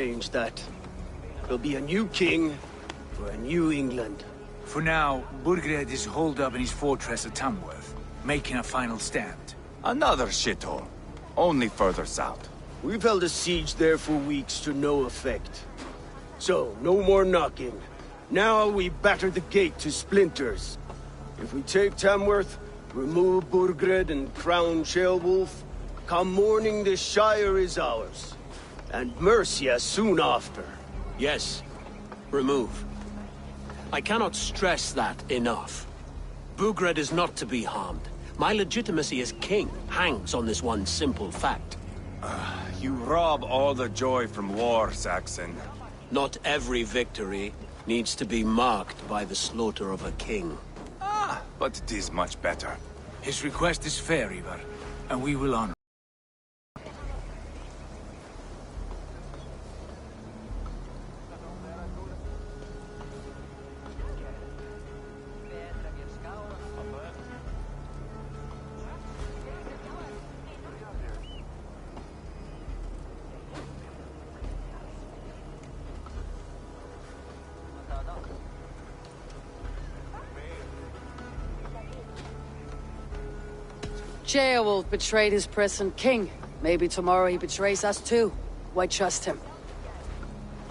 Change that. There'll be a new king for a new England. For now, Burgred is holed up in his fortress at Tamworth, making a final stand. Another shithole. Only further south. We've held a siege there for weeks to no effect. So, no more knocking. Now we batter the gate to splinters. If we take Tamworth, remove Burgred and crown Ceolwulf, come morning the Shire is ours. And Mercia soon after. Yes, remove. I cannot stress that enough. Burgred is not to be harmed. My legitimacy as king hangs on this one simple fact. You rob all the joy from war, Saxon. Not every victory needs to be marked by the slaughter of a king. But it is much better. His request is fair, Ivar, and we will honor. Ceolwulf betrayed his present king. Maybe tomorrow he betrays us too. Why trust him?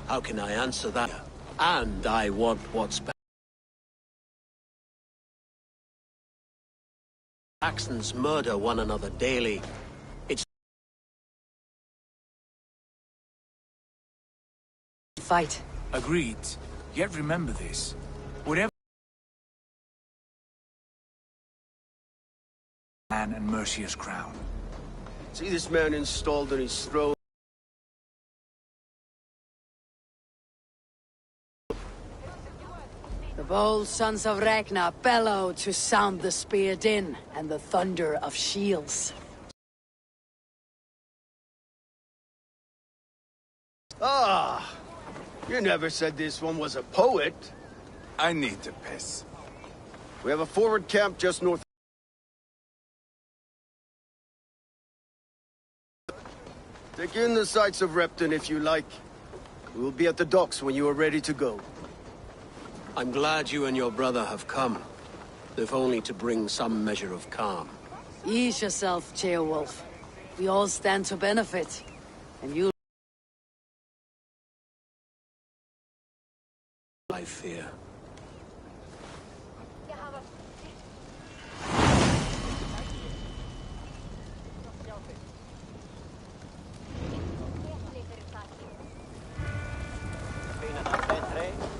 How can I answer that? And I want what's best. Saxons murder one another daily. It's fight. Agreed. Yet remember this. Whatever man and Mercia's crown. See this man installed on his throne? The bold sons of Ragnar bellow to sound the spear din and the thunder of shields. Ah! You never said this one was a poet. I need to piss. We have a forward camp just north. Take in the sights of Repton if you like. We'll be at the docks when you are ready to go. I'm glad you and your brother have come, if only to bring some measure of calm. Ease yourself, Ceolwulf. We all stand to benefit, and you... I fear.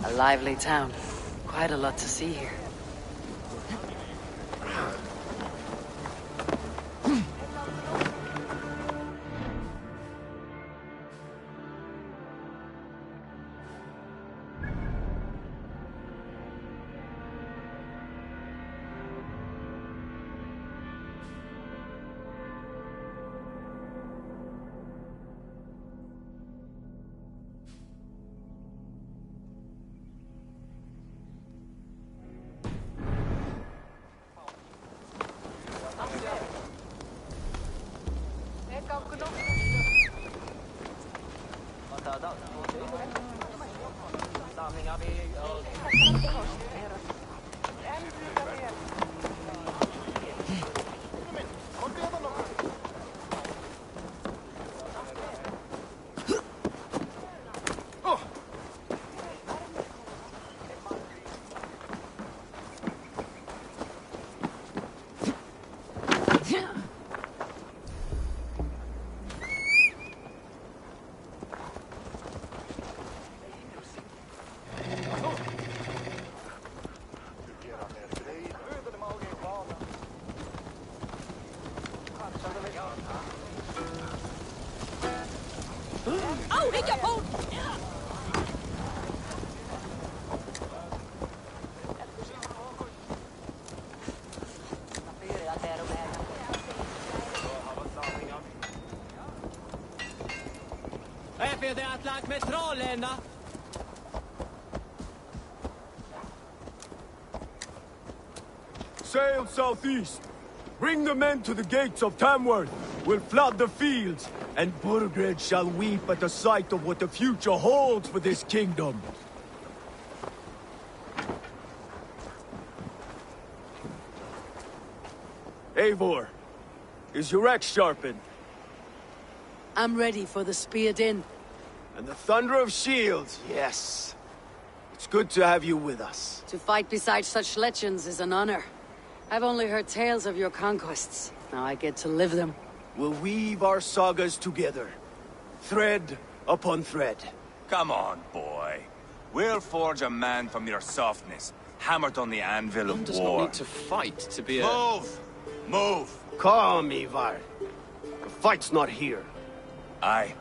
A lively town. Quite a lot to see here. Sail southeast. Bring the men to the gates of Tamworth. We'll flood the fields and Burgred shall weep at the sight of what the future holds for this kingdom. Eivor, is your axe sharpened? I'm ready for the spear din. And the thunder of shields, yes. It's good to have you with us. To fight beside such legends is an honor. I've only heard tales of your conquests. Now I get to live them. We'll weave our sagas together, thread upon thread. Come on, boy. We'll forge a man from your softness, hammered on the anvil One of does war. not need to fight to be a... Move! Move! Calm, Ivar. The fight's not here. Aye.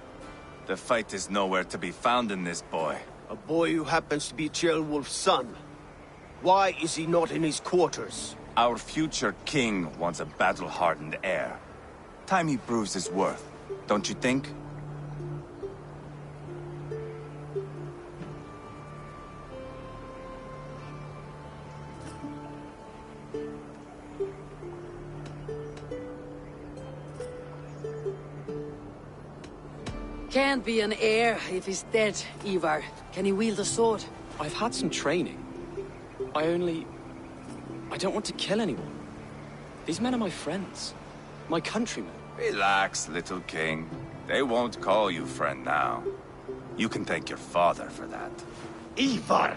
The fight is nowhere to be found in this boy. A boy who happens to be Ceolwulf's son. Why is he not in his quarters? Our future king wants a battle-hardened heir. Time he proves his worth, don't you think? Can't be an heir if he's dead, Ivar. Can he wield a sword? I've had some training. I don't want to kill anyone. These men are my friends. My countrymen. Relax, little king. They won't call you friend now. You can thank your father for that. Ivar!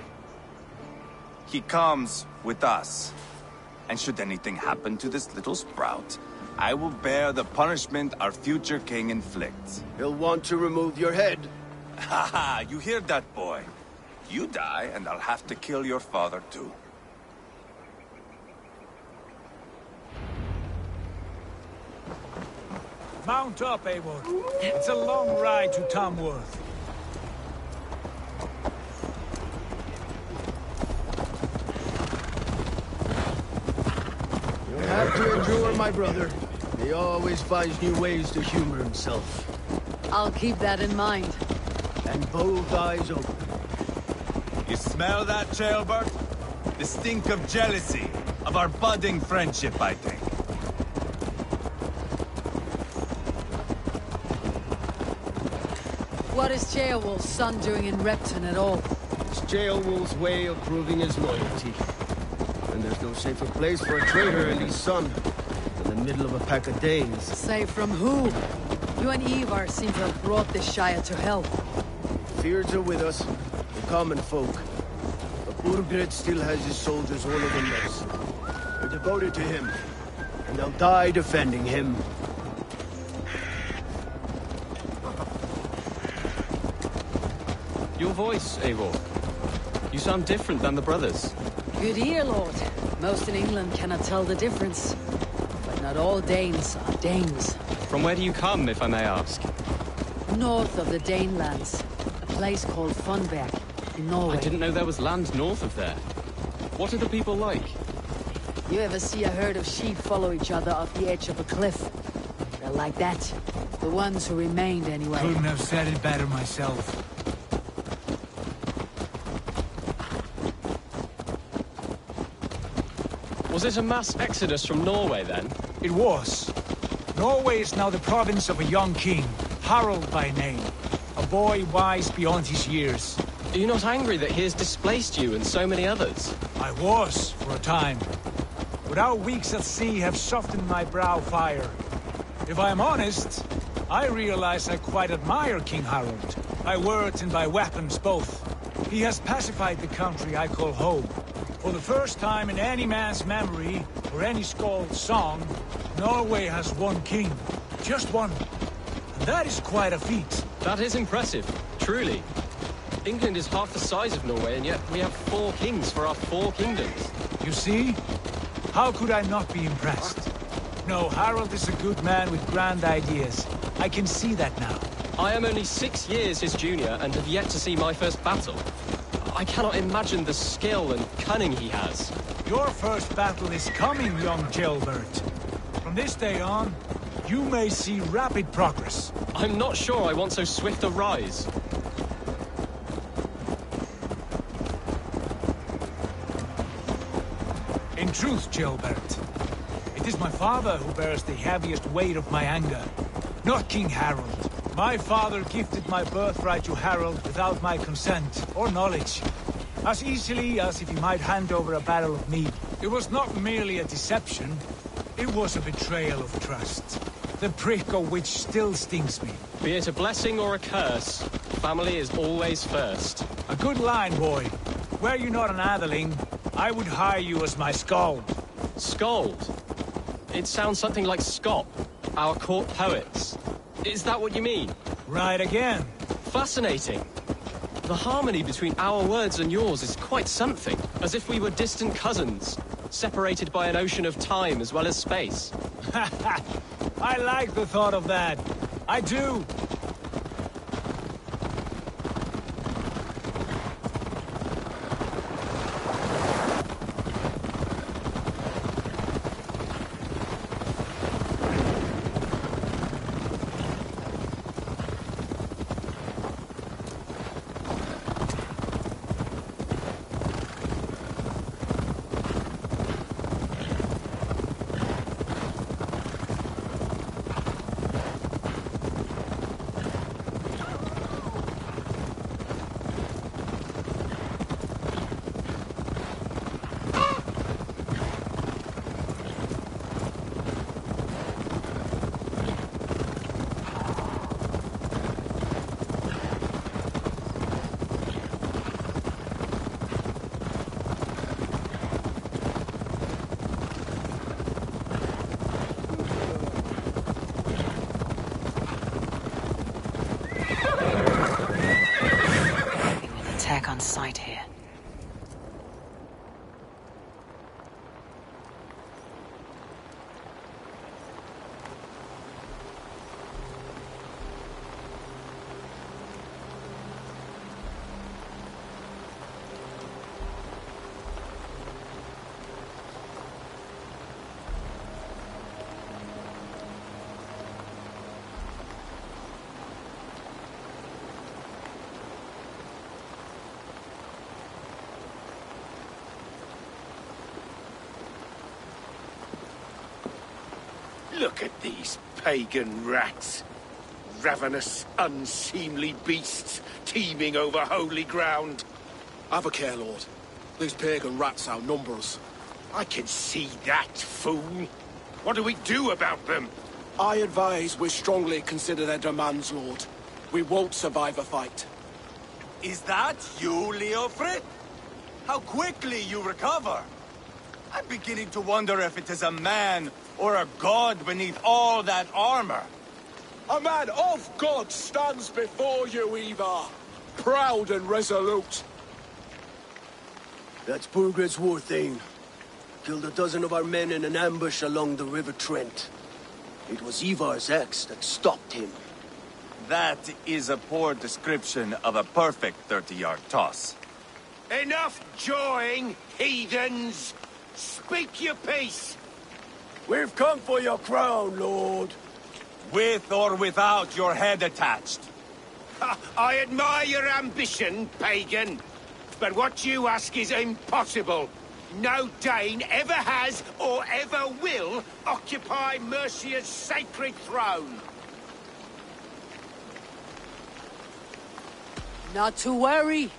He comes with us. And should anything happen to this little sprout, I will bear the punishment our future king inflicts. He'll want to remove your head. Haha, you hear that, boy? You die, and I'll have to kill your father, too. Mount up, Eivor. It's a long ride to Tamworth. You'll have to endure, my brother. He always finds new ways to humor himself. I'll keep that in mind. And both eyes open. You smell that, Ceolbert? The stink of jealousy, of our budding friendship, I think. What is Ceolwulf's son doing in Repton at all? It's Ceolwulf's way of proving his loyalty. And there's no safer place for a traitor and his son than the middle of a pack of Danes. Say from who? You and Ivar seem to have brought this Shire to hell. Fears are with us, the common folk. But Burgred still has his soldiers all over this. They're devoted to him, and they'll die defending him. Your voice, Eivor. You sound different than the brothers. Good ear, Lord. Most in England cannot tell the difference. But not all Danes are Danes. From where do you come, if I may ask? North of the Danelands. A place called Funberg, in Norway. I didn't know there was land north of there. What are the people like? You ever see a herd of sheep follow each other off the edge of a cliff? They're like that. The ones who remained, anyway. Couldn't have said it better myself. Was it a mass exodus from Norway, then? It was. Norway is now the province of a young king, Harald by name. A boy wise beyond his years. Are you not angry that he has displaced you and so many others? I was, for a time. But our weeks at sea have softened my brow fire. If I am honest, I realize I quite admire King Harald. By words and by weapons both. He has pacified the country I call home. For the first time in any man's memory, or any skald's song, Norway has one king. Just one. And that is quite a feat. That is impressive, truly. England is half the size of Norway, and yet we have 4 kings for our 4 kingdoms. You see? How could I not be impressed? No, Harald is a good man with grand ideas. I can see that now. I am only 6 years his junior and have yet to see my first battle. I cannot imagine the skill and cunning he has. Your first battle is coming, young Ceolbert. From this day on, you may see rapid progress. I'm not sure I want so swift a rise. In truth, Ceolbert, it is my father who bears the heaviest weight of my anger, not King Harald. My father gifted my birthright to Harold without my consent or knowledge. As easily as if he might hand over a barrel of meat. It was not merely a deception, it was a betrayal of trust. The prick of which still stings me. Be it a blessing or a curse, family is always first. A good line, boy. Were you not an atheling, I would hire you as my skald. Skald? It sounds something like Scott, our court poets. Is that what you mean? Right again. Fascinating. The harmony between our words and yours is quite something. As if we were distant cousins, separated by an ocean of time as well as space. I like the thought of that. I do. Attack on sight here. Look at these pagan rats. Ravenous, unseemly beasts teeming over holy ground. Have a care, Lord. These pagan rats outnumber us. I can see that, fool. What do we do about them? I advise we strongly consider their demands, Lord. We won't survive a fight. Is that you, Leofrid? How quickly you recover! I'm beginning to wonder if it is a man or a god beneath all that armor. A man of God stands before you, Ivar. Proud and resolute. That's Burgred's war thane. Killed a dozen of our men in an ambush along the River Trent. It was Ivar's axe that stopped him. That is a poor description of a perfect 30-yard toss. Enough jawing, heathens! Speak your peace! We've come for your crown, Lord. With or without your head attached. I admire your ambition, pagan. But what you ask is impossible. No Dane ever has or ever will occupy Mercia's sacred throne. Not to worry.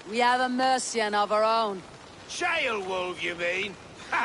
We have a Mercian of our own. Jailwolf, you mean?